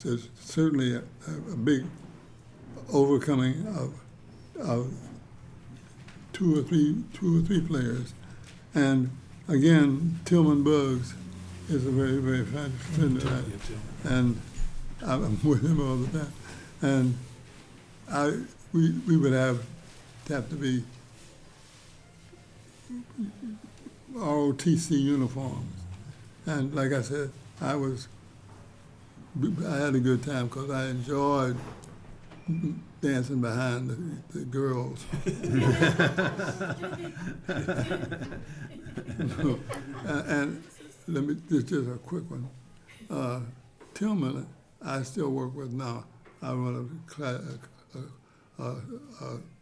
There's certainly a big overcoming of two or three players. And again, Tillman Bugs is a very, very fine friend of that. And I'm with him all the time. And we would have to be ROTC uniforms. And like I said, I had a good time because I enjoyed dancing behind the girls. And let me just a quick one. Tillman, I still work with now. I run a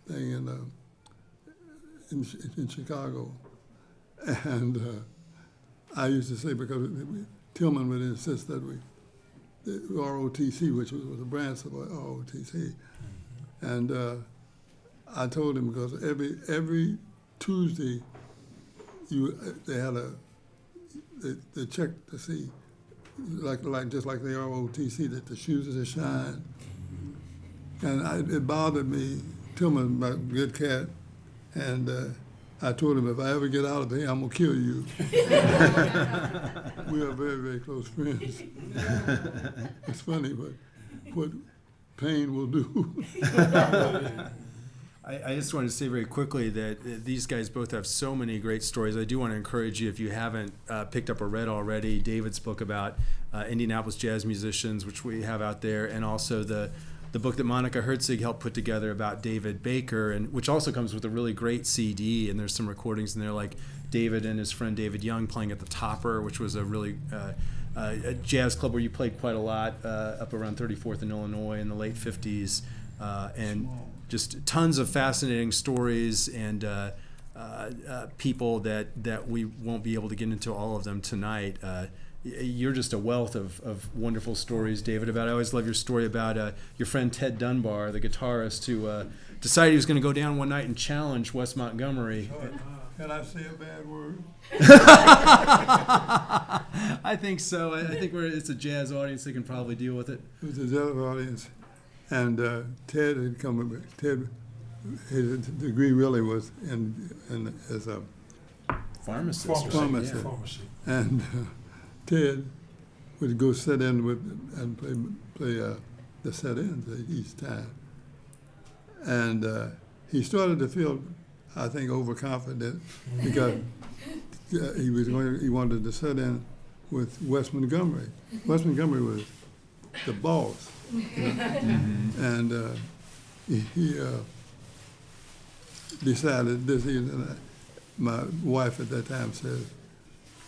thing in Chicago, and I used to say because Tillman would insist that the ROTC, which was a branch of ROTC, and I told him because every Tuesday they had they checked to see just like the ROTC that the shoes that shine, and it bothered me. Tillman, my good cat, and I told him if I ever get out of here, I'm gonna kill you. We are very, very close friends. It's funny, but what pain will do. I just wanted to say very quickly that these guys both have so many great stories. I do want to encourage you, if you haven't picked up or read already, David's book about Indianapolis jazz musicians, which we have out there, and also the book that Monica Herzig helped put together about David Baker, and which also comes with a really great CD, and there's some recordings in there like David and his friend David Young playing at the Topper, which was a really a jazz club where you played quite a lot up around 34th in Illinois in the late 50s, and just tons of fascinating stories and people that we won't be able to get into all of them tonight. You're just a wealth of wonderful stories, David. I always love your story about your friend Ted Dunbar, the guitarist, who decided he was going to go down one night and challenge Wes Montgomery. Can I say a bad word? I think so. I think it's a jazz audience. They can probably deal with it. It was a jazz audience, and Ted had come with Ted. His degree really was in as a pharmacist. Pharmacy. And Ted would go sit in and play the set-ins each time. And he started to feel, I think, overconfident because he wanted to sit in with Wes Montgomery. Wes Montgomery was the boss. And he decided this evening, my wife at that time said,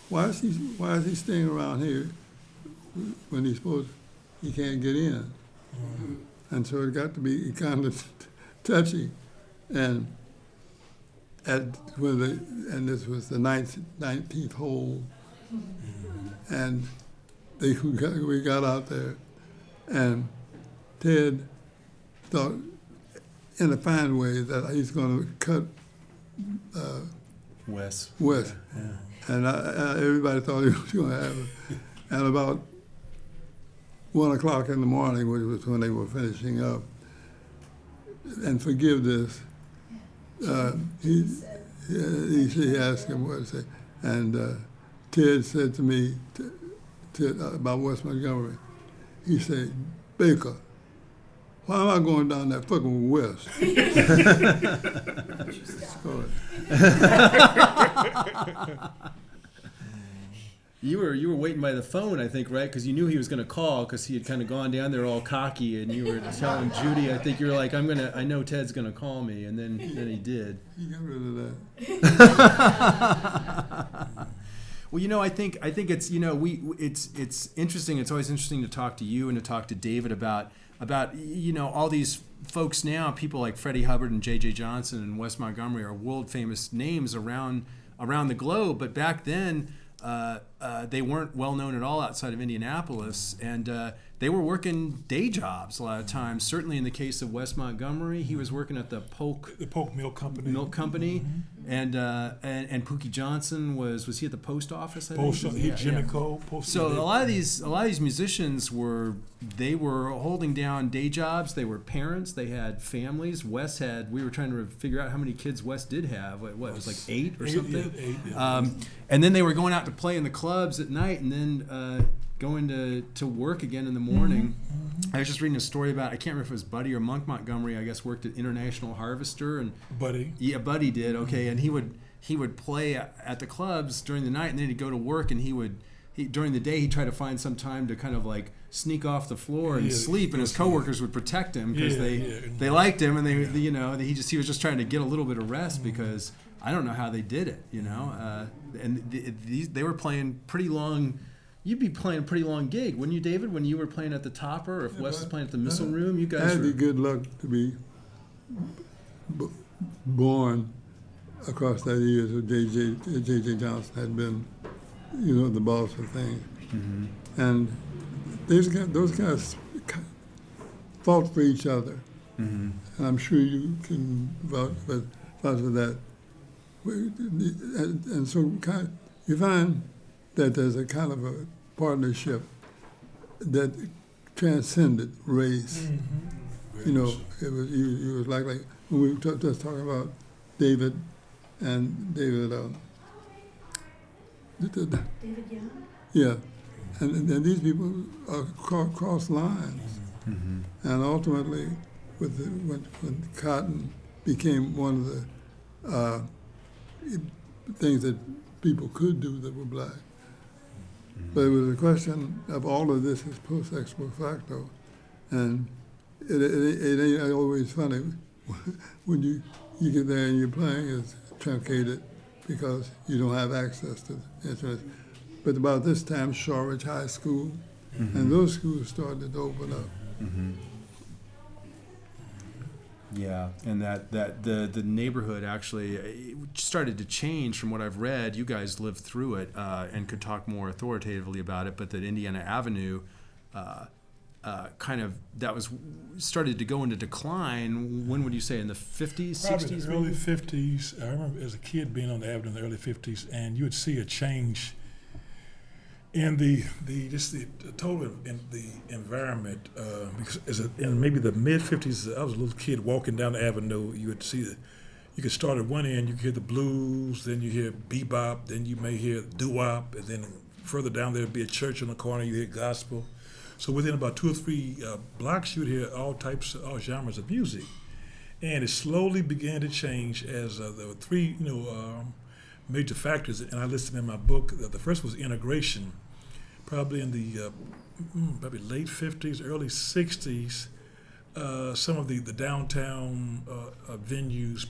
why is he staying around here when he can't get in? And so it got to be kind of touchy. And this was the 19th hole, and we got out there, and Ted thought in a fine way that he's going to cut Wes. Yeah. And everybody thought he was going to have it. And about 1 o'clock in the morning, which was when they were finishing up, and forgive this, he asked him what to say. And Ted said to me about Wes Montgomery, he said, Baker, why am I going down that fucking West? You were waiting by the phone, I think, right? Because you knew he was going to call because he had kind of gone down there all cocky, and you were telling Judy, I think you were like, I know Ted's going to call me, and then he did. He got rid of that. Well, I think it's it's interesting. It's always interesting to talk to you and to talk to David about all these folks now. People like Freddie Hubbard and J.J. Johnson and Wes Montgomery are world famous names around the globe. But back then, they weren't well known at all outside of Indianapolis, and they were working day jobs a lot of times. Certainly in the case of Wes Montgomery, he was working at the Polk Milk Company. And Pookie Johnson was he at the post office? I Post, think? Jimmy Cole. So a lot of these musicians were holding down day jobs. They were parents. They had families. We were trying to figure out how many kids Wes did have. What it was like 8 or something. Yeah, 8, yeah. And then they were going out to play in the clubs at night, and then going to work again in the morning. I was just reading a story about, I can't remember if it was Buddy or Monk Montgomery, I guess, worked at International Harvester. And Buddy. Yeah, Buddy did, okay. And he would play at the clubs during the night, and then he'd go to work, and during the day he'd try to find some time to kind of like sneak off the floor and sleep, and his coworkers would protect him because they liked him, and he was just trying to get a little bit of rest because I don't know how they did it, and they were playing pretty long. You'd be playing a pretty long gig, wouldn't you, David? When you were playing at the Topper, or if Wes was playing at the Missile Room, you guys I had the good luck to be born across that years with J.J. Johnson had been, the boss of things. Mm-hmm. And those guys fought for each other. Mm-hmm. And I'm sure you can vouch for that. And so you find that there's a kind of a partnership that transcended race. Mm-hmm. It was like when we were just talking about David and David Young? Yeah, and these people cross lines, Mm-hmm. and ultimately, when cotton became one of the things that people could do that were black. But it was a question of all of this is post ex post facto, and it ain't always funny when you get there and you're playing it's truncated because you don't have access to instruments. But about this time, Shorridge High School, and those schools started to open up. Mm-hmm. Yeah, and that the neighborhood actually started to change from what I've read. You guys lived through it and could talk more authoritatively about it. But that Indiana Avenue, started to go into decline. When would you say, in the 50s, Probably 60s? the early 50s. I remember as a kid being on the Avenue in the early 50s, and you would see a change in the total in the environment, because in maybe the mid 50s, I was a little kid walking down the Avenue. You would see you could start at one end, you could hear the blues, then you hear bebop, then you may hear doo-wop, and then further down there would be a church on the corner. You hear gospel. So within about 2 or 3 blocks, you would hear all genres of music, and it slowly began to change as there were 3 major factors, and I listed them in my book. The first was integration. Probably in the late 50s, early 60s, some of the downtown venues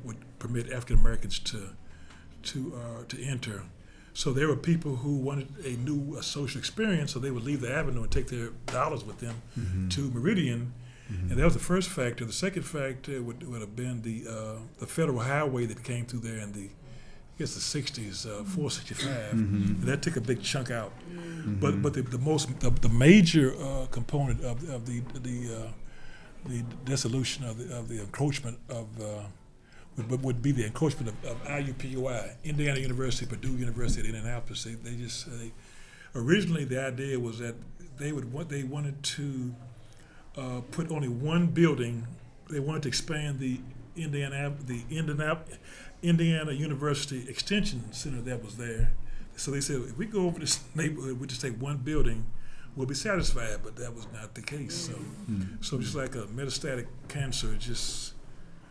would permit African Americans to enter. So there were people who wanted a new social experience, so they would leave the Avenue and take their dollars with them to Meridian. And that was the first factor. The second factor would have been the federal highway that came through there in the 60s, 465. And that took a big chunk out. But the major component of the dissolution of the encroachment would be the encroachment of IUPUI, Indiana University, Purdue University at Indianapolis. They originally the idea was that they wanted to put only one building. They wanted to expand the Indiana University Extension Center that was there. So they said, if we go over this neighborhood, we just take one building, we'll be satisfied. But that was not the case. So just like a metastatic cancer, it just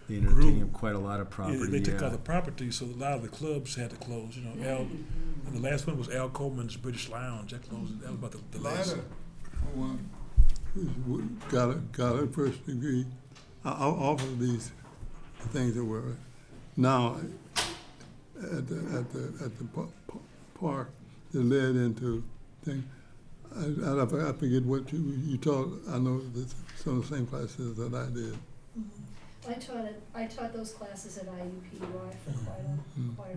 They ended up taking up quite a lot of property. They took all the property, so a lot of the clubs had to close. And the last one was Al Coleman's British Lounge. That closed. That was about the last. One got a first degree. Off of these things that were now at the park that led into things. I forget what you taught. I know that some of the same classes that I did. I taught those classes at IUPUI for quite a while.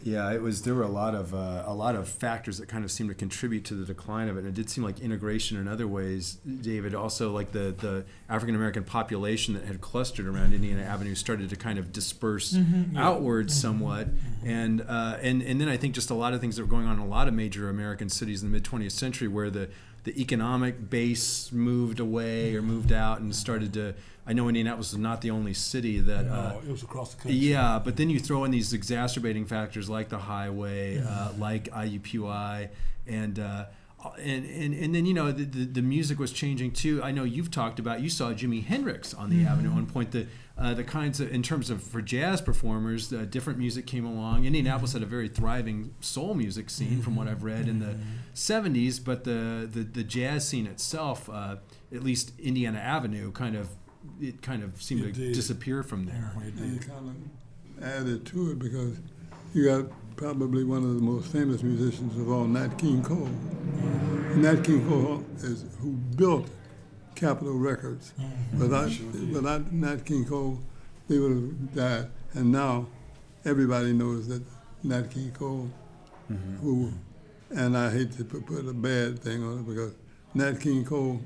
Yeah, it was. There were a lot of factors that kind of seemed to contribute to the decline of it. And it did seem like integration in other ways, David. Also, like the African American population that had clustered around Indiana Avenue started to kind of disperse outwards somewhat. And then I think just a lot of things that were going on in a lot of major American cities in the mid 20th century, where the economic base moved away or moved out and started to. I know Indianapolis was not the only city that. It was across the country. Yeah, but then you throw in these exacerbating factors like the highway, like IUPUI, and then the music was changing too. I know you've talked about, you saw Jimi Hendrix on the Avenue at one point. The kinds of, in terms of for jazz performers, different music came along. Indianapolis had a very thriving soul music scene, from what I've read in the 70s, but the jazz scene itself, at least Indiana Avenue, kind of seemed to disappear from there. And kind of added to it because you got probably one of the most famous musicians of all, Nat King Cole. Nat King Cole is who built Capitol Records. Without Nat King Cole, they would have died. And now everybody knows that Nat King Cole, and I hate to put a bad thing on it because Nat King Cole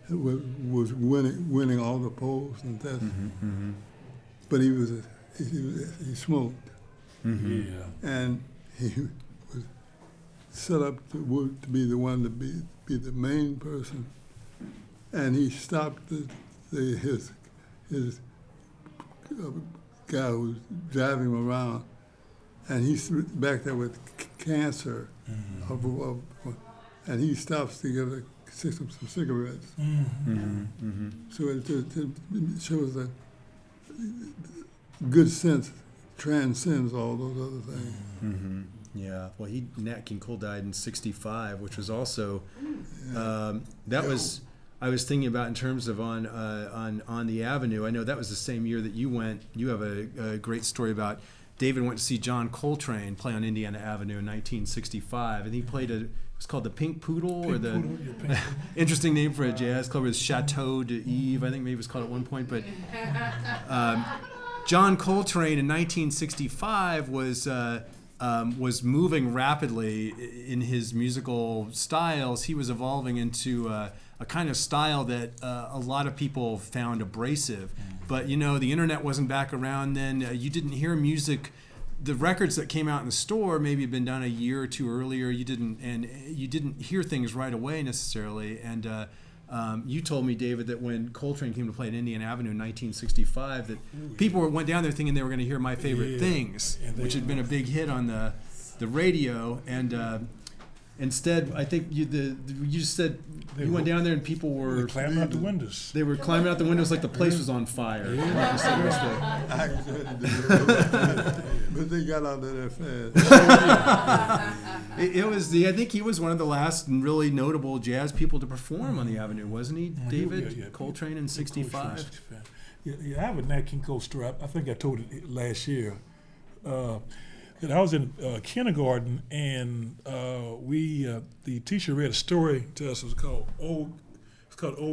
was winning all the polls and tests, but he smoked, and he was set up to be the one to be the main person, and he stopped his guy who was driving him around, and he's back there with cancer, and he stops to get some cigarettes. So it shows that good sense transcends all those other things. Yeah. Well, Nat King Cole died in '65, which was also was. I was thinking about in terms of on the Avenue. I know that was the same year that you went. You have a great story about David went to see John Coltrane play on Indiana Avenue in 1965, and he played it was called the Pink Poodle, interesting name for a jazz club. It was Chateau d'Yves, I think maybe it was called at one point. But John Coltrane in 1965 was moving rapidly in his musical styles. He was evolving into a kind of style that a lot of people found abrasive. But the internet wasn't back around then. You didn't hear music. The records that came out in the store maybe had been done a year or two earlier. You didn't hear things right away necessarily. And you told me, David, that when Coltrane came to play at Indiana Avenue in 1965, that people went down there thinking they were going to hear My Favorite Things, which had been a big hit on the radio. And instead, I think you just said you went down there and people were climbing out the windows. They were climbing out the windows like the place was on fire. But they got out of there fast. It was I think he was one of the last really notable jazz people to perform on the Avenue, wasn't he, David? Coltrane in '65. Yeah, I have a Nat King Cole story. I think I told it last year. That I was in kindergarten, and the teacher read a story to us. It was called Old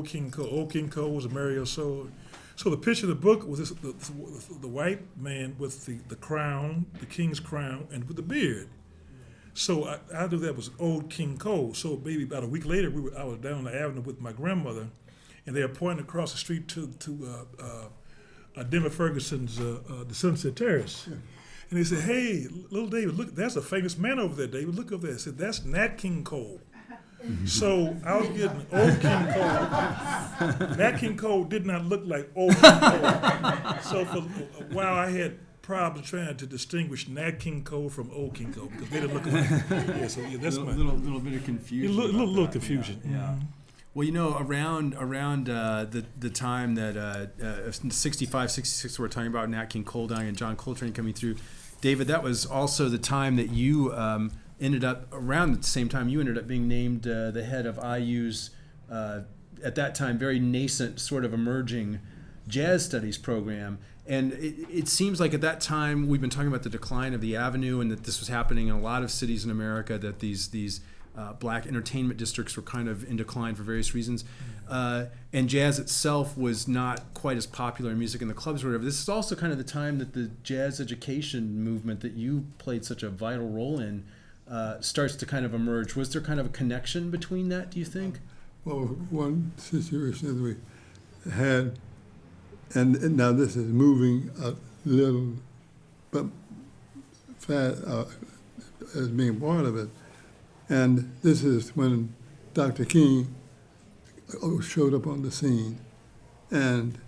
King Cole. Old King Cole was a Mario Sword. So the picture of the book was the white man with the crown, the king's crown, and with the beard. So I knew that was Old King Cole. So maybe about a week later, I was down the avenue with my grandmother, and they were pointing across the street to Denver Ferguson's the Sunset Terrace. Yeah. And they said, "Hey, little David, look, that's a famous man over there, David. Look over there." I said, "That's Nat King Cole." So I was getting Old King Cole. Nat King Cole did not look like Old King Cole. So for a while I had problems trying to distinguish Nat King Cole from Old King Cole because they didn't look alike. That's a little bit of confusion. A little confusion. Yeah. Well, around the time that 65, 66, we're talking about Nat King Cole dying and John Coltrane coming through. David, that was also the time that you ended up, around the same time, you ended up being named the head of IU's, at that time, very nascent, sort of emerging jazz studies program. And it seems like at that time, we've been talking about the decline of the Avenue and that this was happening in a lot of cities in America, that these black entertainment districts were kind of in decline for various reasons. And jazz itself was not quite as popular in music in the clubs or whatever. This is also kind of the time that the jazz education movement that you played such a vital role in starts to kind of emerge. Was there kind of a connection between that, do you think? Well, one situation that we had, and now this is moving a little, but fast, as being part of it. And this is when Dr. King showed up on the scene. And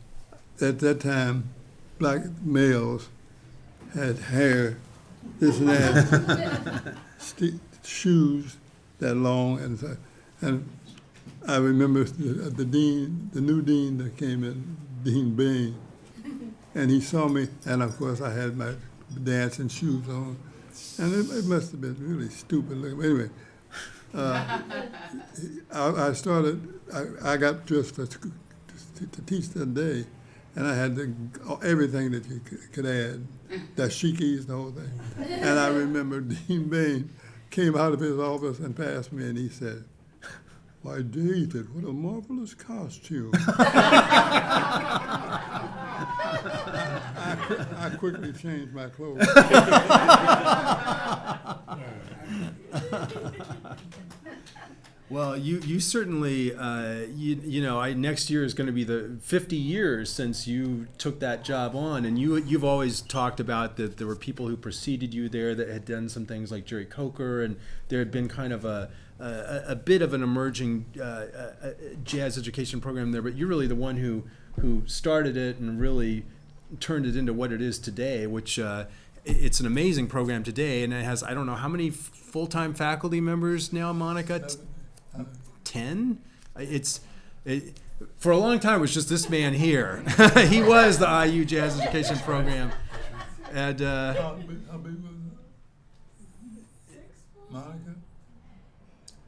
at that time, black males had hair, this and that, shoes that long. And I remember the dean, the new dean that came in, Dean Bain, and he saw me, and of course I had my dancing shoes on. And it must have been really stupid looking. But anyway, I got dressed to teach that day, and I had everything that you could add, dashikis, the whole thing. And I remember Dean Bain came out of his office and passed me, and he said, "Why, David, what a marvelous costume." I quickly changed my clothes. Well, you certainly, next year is going to be the 50 years since you took that job on, and you've always talked about that there were people who preceded you there that had done some things like Jerry Coker, and there had been kind of a bit of an emerging jazz education program there, but you're really the one who started it and really turned it into what it is today, which it's an amazing program today, and it has, I don't know, how many full-time faculty members now, Monica? 10? For a long time, it was just this man here. He was the IU Jazz Education Program. And How big was it? Monica?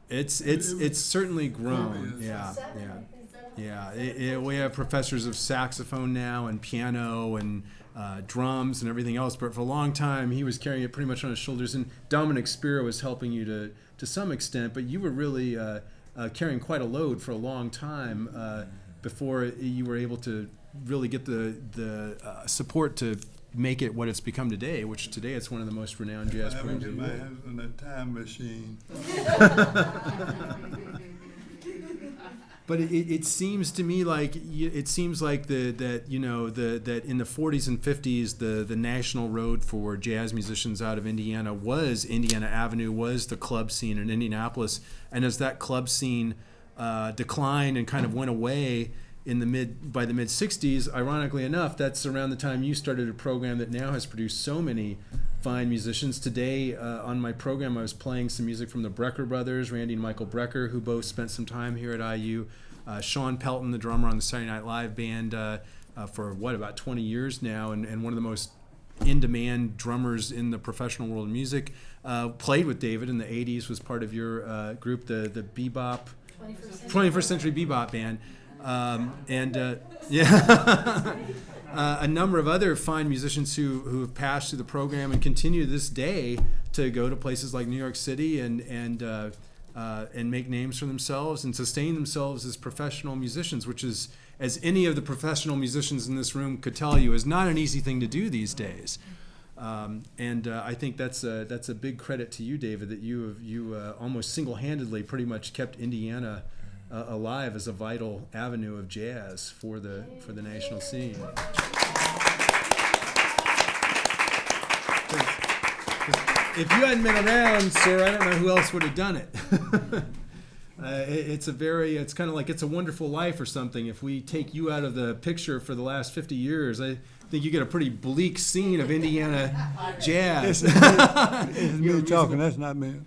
It's certainly grown. Yeah. We have professors of saxophone now and piano and drums and everything else. But for a long time, he was carrying it pretty much on his shoulders. And Dominic Spiro was helping you to some extent, but you were really carrying quite a load for a long time before you were able to really get the support to make it what it's become today, which today it's one of the most renowned jazz programs in the my world. hands on a time machine. But it seems to me like that in the 40s and 50s the national road for jazz musicians out of Indiana was Indiana Avenue, was the club scene in Indianapolis, and as that club scene declined and kind of went away by the mid 60s, ironically enough, that's around the time you started a program that now has produced so many fine musicians. Today on my program I was playing some music from the Brecker brothers, Randy and Michael Brecker, who both spent some time here at IU. Sean Pelton, the drummer on the Saturday Night Live band for about 20 years now, and one of the most in-demand drummers in the professional world of music. Played with David in the 80s, was part of your group, the Bebop, 21st Century Bebop Band. A number of other fine musicians who have passed through the program and continue to this day to go to places like New York City and make names for themselves and sustain themselves as professional musicians, which is, as any of the professional musicians in this room could tell you, is not an easy thing to do these days. I think that's a big credit to you, David, that you almost single-handedly pretty much kept Indiana alive as a vital avenue of jazz for the national scene. If you hadn't been around, sir, I don't know who else would have done it. It's kind of like It's a Wonderful Life or something. If we take you out of the picture for the last 50 years, I think you get a pretty bleak scene of Indiana jazz. It's me talking, that's not me.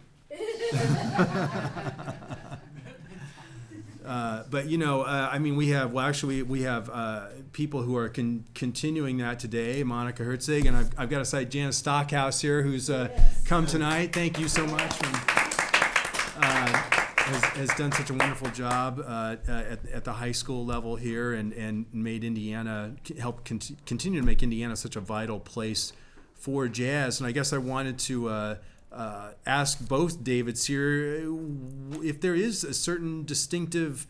But we have people who are continuing that today. Monica Herzig, and I've got to cite Janice Stockhouse here, who's come tonight. Thank you so much. And, has done such a wonderful job at the high school level here, and made Indiana, helped continue to make Indiana such a vital place for jazz. And I guess I wanted to ask both Davids here if there is a certain distinctive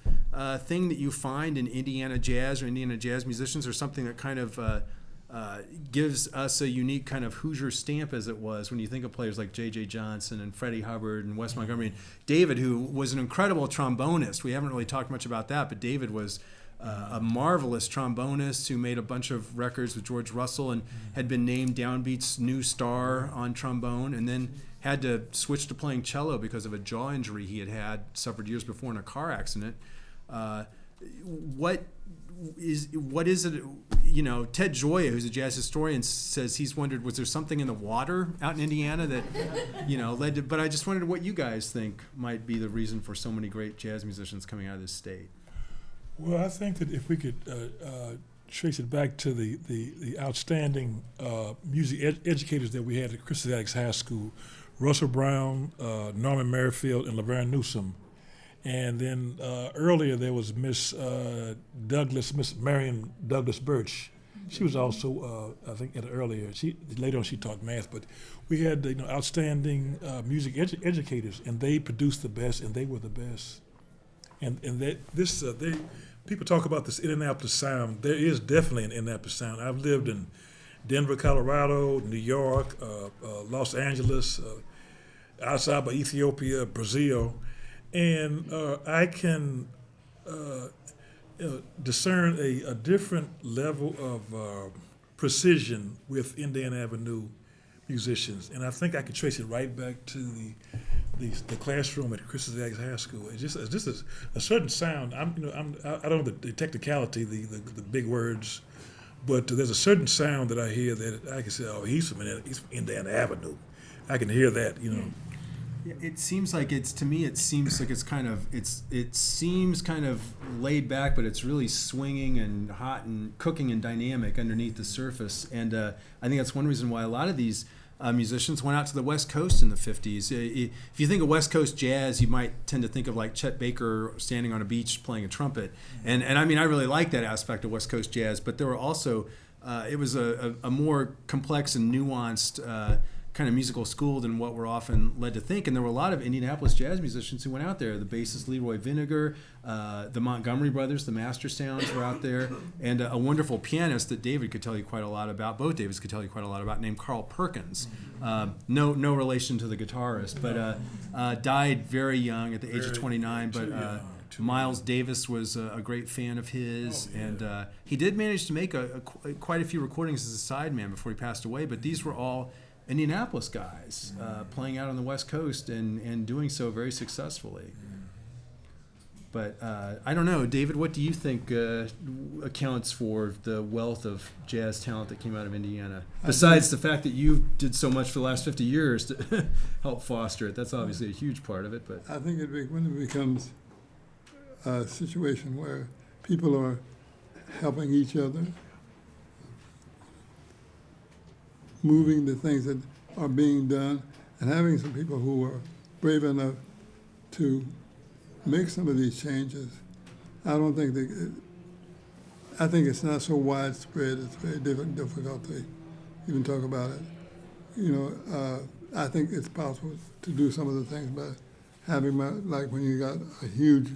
thing that you find in Indiana jazz or Indiana jazz musicians, or something that kind of gives us a unique kind of Hoosier stamp, as it was when you think of players like J.J. Johnson and Freddie Hubbard and Wes Montgomery. And David, who was an incredible trombonist. We haven't really talked much about that, but David was a marvelous trombonist who made a bunch of records with George Russell and had been named Downbeat's new star on trombone, and then had to switch to playing cello because of a jaw injury he had suffered years before in a car accident. What is it? You know, Ted Gioia, who's a jazz historian, says he's wondered, was there something in the water out in Indiana that, you know, led to, but I just wondered what you guys think might be the reason for so many great jazz musicians coming out of this state. Well, I think that if we could trace it back to the outstanding music educators that we had at Christus Attucks High School, Russell Brown, Norman Merrifield, and Laverne Newsom. And then earlier there was Miss Marion Douglas Birch. She was also, I think, earlier. Later on she taught math, but we had outstanding music educators, and they produced the best, and they were the best. And people talk about this Indianapolis sound. There is definitely an Indianapolis sound. I've lived in Denver, Colorado, New York, Los Angeles, outside by Ethiopia, Brazil. And I can discern a different level of precision with Indiana Avenue musicians, and I think I can trace it right back to the classroom at Christus Attucks High School. It's just a certain sound. I don't know the technicality, the big words, but there's a certain sound that I hear that I can say, oh, he's from Indiana Avenue. I can hear that, It seems like it seems kind of laid back, but it's really swinging and hot and cooking and dynamic underneath the surface. And I think that's one reason why a lot of these musicians went out to the West Coast in the 50s. If you think of West Coast jazz, you might tend to think of like Chet Baker standing on a beach playing a trumpet. And I mean, I really like that aspect of West Coast jazz, but there were also, it was a more complex and nuanced kind of musical school than what we're often led to think. And there were a lot of Indianapolis jazz musicians who went out there. The bassist Leroy Vinegar, the Montgomery brothers, the Master Sounds were out there, and a wonderful pianist that David could tell you quite a lot about, both Davids could tell you quite a lot about, named Carl Perkins. No relation to the guitarist, but died very young at the age of 29. But Miles Davis was a great fan of his, and he did manage to make quite a few recordings as a sideman before he passed away, but these were all Indianapolis guys playing out on the West Coast and doing so very successfully. But I don't know, David, what do you think accounts for the wealth of jazz talent that came out of Indiana? Besides the fact that you did so much for the last 50 years to help foster it. That's obviously a huge part of it. But I think when it becomes a situation where people are helping each other, moving the things that are being done, and having some people who are brave enough to make some of these changes. I don't think I think it's not so widespread. It's very difficult to even talk about it. I think it's possible to do some of the things by having like when you got a huge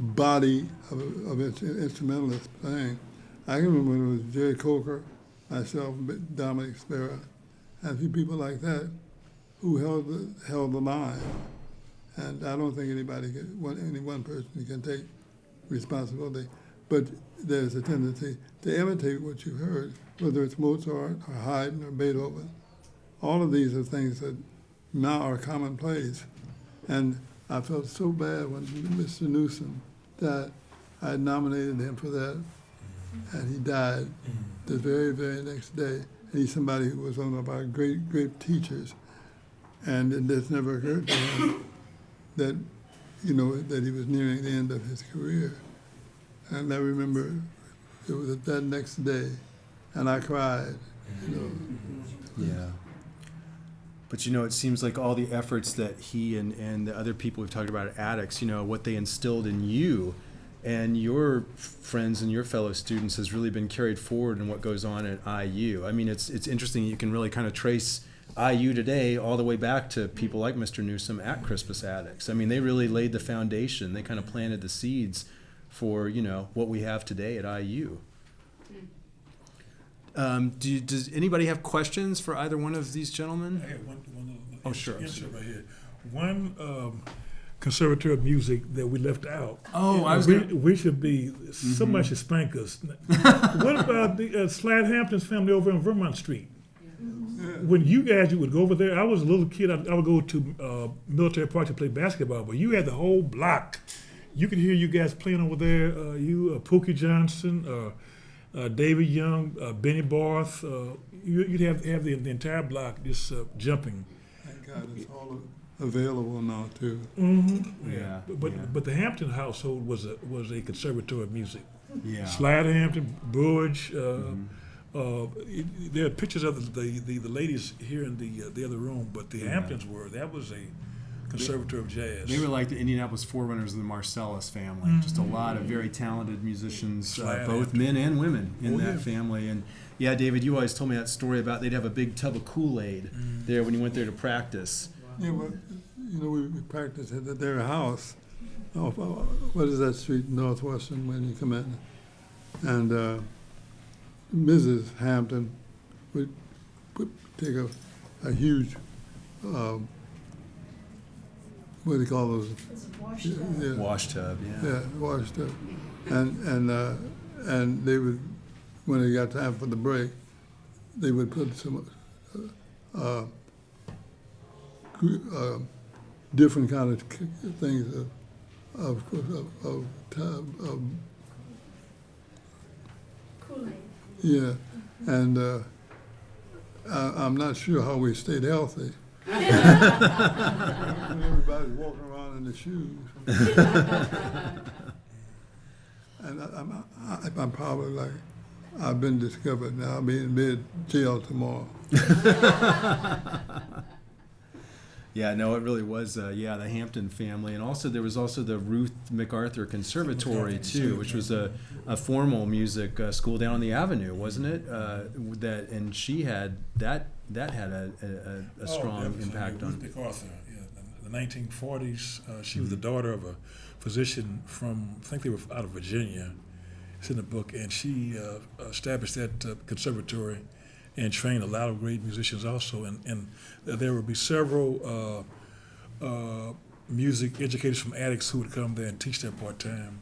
body of instrumentalists playing. I can remember when it was Jerry Coker, myself, Dominic Spera, and a few people like that who held the line. And I don't think any one person can take responsibility. But there's a tendency to imitate what you've heard, whether it's Mozart or Haydn or Beethoven. All of these are things that now are commonplace. And I felt so bad when Mr. Newsom died. I had nominated him for that. And he died the very, very next day. And he's somebody who was one of our great, great teachers. And it just never occurred to him that, that he was nearing the end of his career. And I remember it was that next day, and I cried, Yeah. But it seems like all the efforts that he and the other people we've talked about at Attucks, what they instilled in you and your friends and your fellow students has really been carried forward in what goes on at IU. I mean, it's interesting. You can really kind of trace IU today all the way back to people like Mr. Newsom at Crispus Attucks. I mean, they really laid the foundation. They kind of planted the seeds for, you know, what we have today at IU. Does anybody have questions for either one of these gentlemen? I have one Oh, sure. insert right here. One conservatory of music that we left out. Oh, I was we, gonna- Mm-hmm. we should be, somebody should spank us. What about the Slide Hampton's family over on Vermont Street? When you would go over there, I was a little kid, I would go to Military Park to play basketball, but you had the whole block. You could hear you guys playing over there, Pookie Johnson, David Young, Benny Barth. You'd have the entire block just jumping. Thank God it's all available now too. Yeah. But the Hampton household was a conservatory of music. Yeah. Slide Hampton, Burge. There are pictures of the ladies here in the other room, but the Hamptons that was a conservatory of jazz. They were like the Indianapolis Forerunners of the Marcellus family. Just a lot of very talented musicians, Slide both Hampton. men and women in Oh, that yeah. family. And yeah, David, you always told me that story about they'd have a big tub of Kool-Aid there when you went there to practice. Yeah, but you know, we practiced at their house. Off, what is that street, Northwestern, when you come in? And Mrs. Hampton would take a huge, what do you call those? It's washed out. Yeah, Wash tub, yeah. yeah, washed up. And they would, when they got time for the break, they would put some different kind of things of Kool-Aid. yeah, and I'm not sure how we stayed healthy. When everybody's walking around in the shoes. And I'm probably like, I've been discovered now. I'll be in jail tomorrow. Yeah, no, it really was, the Hampton family. And also, there was also the Ruth MacArthur Conservatory, too, which was a formal music school down on the Avenue, wasn't it? And she had, that had a strong definitely. impact Ruth on. MacArthur, in the 1940s. She was the daughter of a physician from, I think they were out of Virginia. It's in the book, and she established that conservatory and trained a lot of great musicians also. And there would be several music educators from Attucks who would come there and teach there part-time,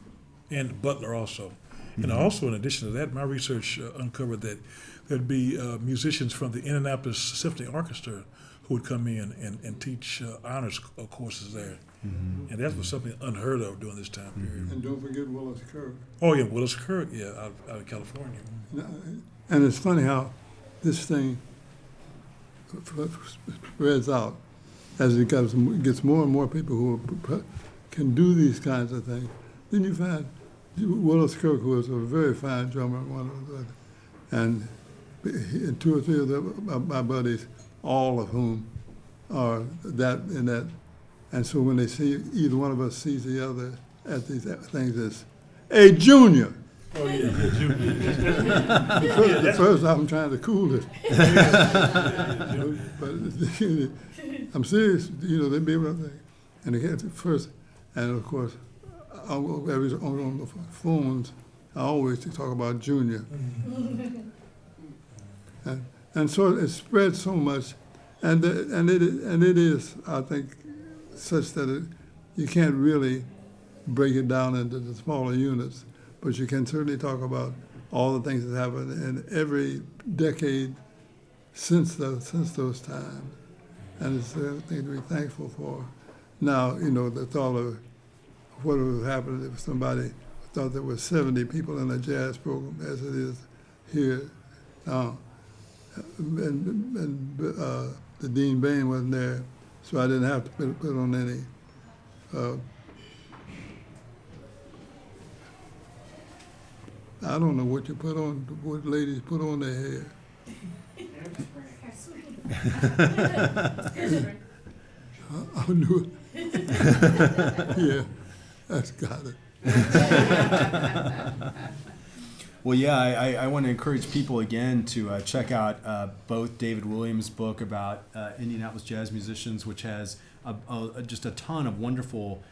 and Butler also. And also, in addition to that, my research uncovered that there'd be musicians from the Indianapolis Symphony Orchestra who would come in and teach honors courses there. And that was something unheard of during this time period. And don't forget Willis Kirk. Oh, yeah, Willis Kirk, out of California. And it's funny how this thing spreads out as it gets more and more people who can do these kinds of things. Then you find Willis Kirk, who was a very fine drummer, and two or three of my buddies, all of whom are that and that. And so when they see, either one of us sees the other at these things, it's, hey, Junior! Oh, yeah, Junior. The first I'm trying to cool it. But I'm serious, they'd be able to, and they get to first, and of course, on the phones, I always talk about Junior. And so it spreads so much, and it is, I think, such that you can't really break it down into the smaller units, but you can certainly talk about all the things that happened in every decade since those times, and it's a thing to be thankful for. Now, the thought of what would have happened if somebody thought there were 70 people in a jazz program as it is here now. And the Dean Bain wasn't there, so I didn't have to put on any. I don't know what you put on, what ladies put on their hair. I knew it. Yeah, that's got it. Well, yeah, I want to encourage people again to check out both David Williams' book about Indianapolis jazz musicians, which has just a ton of wonderful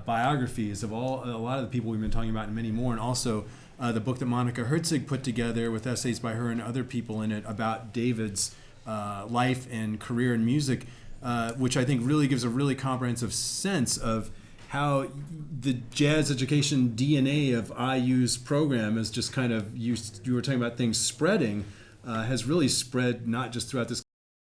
biographies of a lot of the people we've been talking about and many more, and also the book that Monica Herzig put together with essays by her and other people in it about David's life and career in music, which I think really gives a really comprehensive sense of how the jazz education DNA of IU's program is just kind of, you were talking about things spreading, has really spread not just throughout this